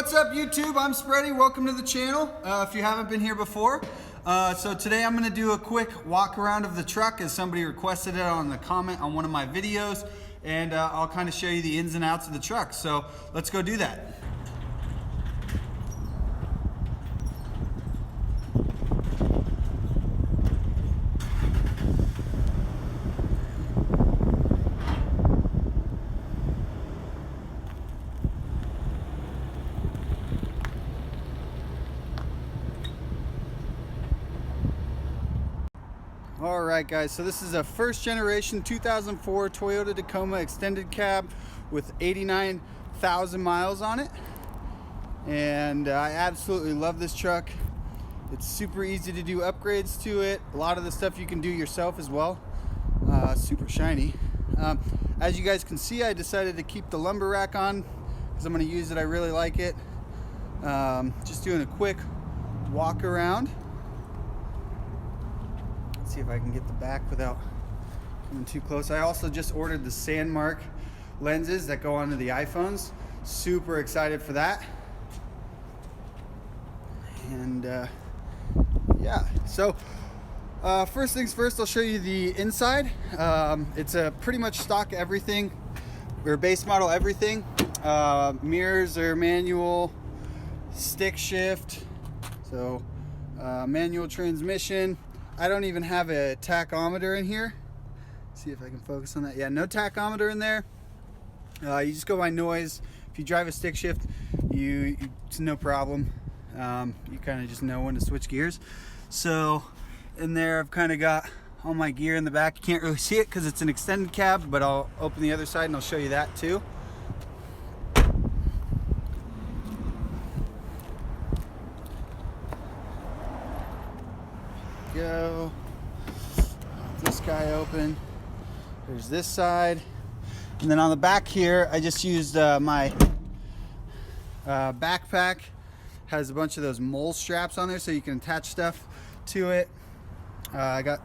what's up YouTube? I'm Spready. Welcome to the channel if you haven't been here before. So today I'm going to do a quick walk around of the truck as somebody requested it on the comment on one of my videos, and I'll kind of show you the ins and outs of the truck. So let's go do that. Alright guys, so this is a first generation 2004 Toyota Tacoma extended cab with 89,000 miles on it, and I absolutely love this truck. It's super easy to do upgrades to it. A lot of the stuff you can do yourself as well. Super shiny. As you guys can see, I decided to keep the lumber rack on because I'm going to use it. I really like it. Just doing a quick walk around. See if I can get the back without coming too close. I also just ordered the Sandmark lenses that go onto the iPhones. Super excited for that. And yeah, so first things first, I'll show you the inside. It's a pretty much stock everything, or base model everything. Mirrors are manual, stick shift, so manual transmission. I don't even have a tachometer in here. See if I can focus on that. Yeah, no tachometer in there. You just go by noise. If you drive a stick shift, it's no problem. You kind of just know when to switch gears. So in there, I've kind of got all my gear in the back. You can't really see it because it's an extended cab, but I'll open the other side and I'll show you that too. Go. This guy open. There's this side, and then on the back here I just used my backpack. Has a bunch of those mole straps on there so you can attach stuff to it.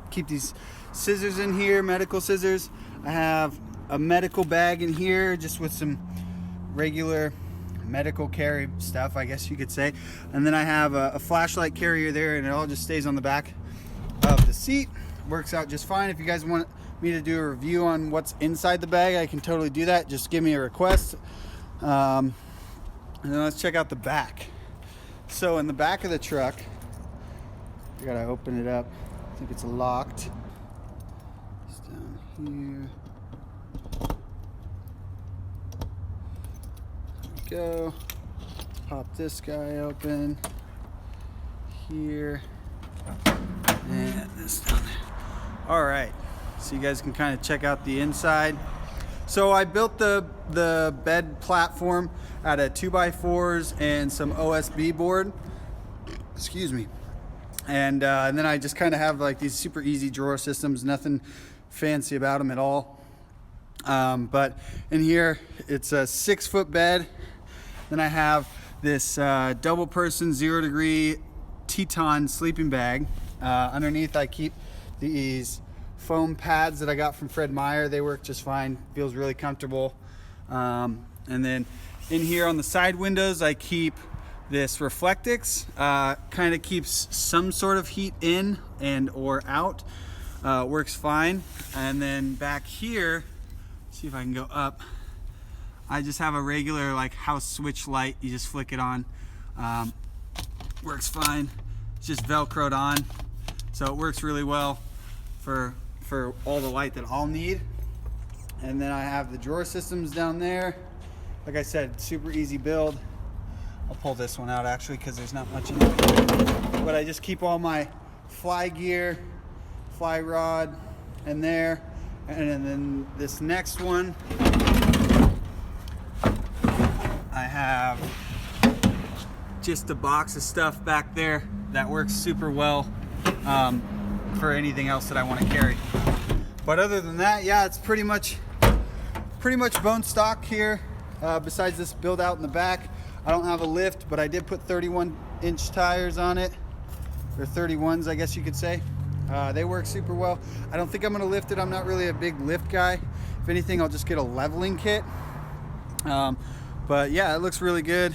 Keep these scissors in here, medical scissors. I have a medical bag in here just with some regular medical carry stuff, I guess you could say, and then I have a flashlight carrier there, and it all just stays on the back of the seat. Works out just fine. If you guys want me to do a review on what's inside the bag, I can totally do that. Just give me a request. And then let's check out the back. So in the back of the truck, you gotta open it up. I think it's locked. It's down here. There we go. Pop this guy open here. And this down there. All right, so you guys can kind of check out the inside. So I built the bed platform out of 2x4s and some OSB board. Excuse me. And then I just kind of have like these super easy drawer systems. Nothing fancy about them at all. But in here, it's a 6-foot bed. Then I have this double person 0-degree Teton sleeping bag. Underneath I keep these foam pads that I got from Fred Meyer. They work just fine, feels really comfortable. And then in here on the side windows I keep this Reflectix. Kind of keeps some sort of heat in and or out. Works fine. And then back here, see if I can go up, I just have a regular like house switch light. You just flick it on. Works fine. It's just velcroed on, so it works really well for all the light that I'll need. And then I have the drawer systems down there. Like I said, super easy build. I'll pull this one out actually because there's not much in it. But I just keep all my fly gear, fly rod in there. And then this next one, I have just a box of stuff back there that works super well for anything else that I want to carry. But other than that, yeah, it's pretty much bone stock here. Besides this build out in the back, I don't have a lift, but I did put 31-inch tires on it, or 31s, I guess you could say. They work super well. I don't think I'm gonna lift it. I'm not really a big lift guy. If anything, I'll just get a leveling kit. But yeah, it looks really good.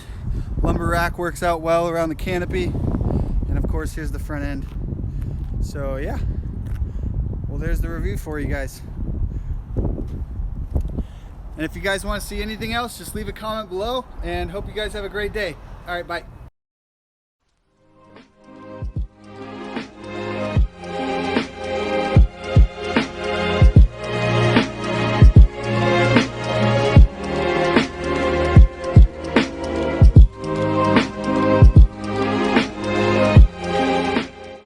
Lumber rack works out well around the canopy. And of course, here's the front end. So yeah, well, there's the review for you guys. And if you guys want to see anything else, just leave a comment below, and hope you guys have a great day. All right, bye.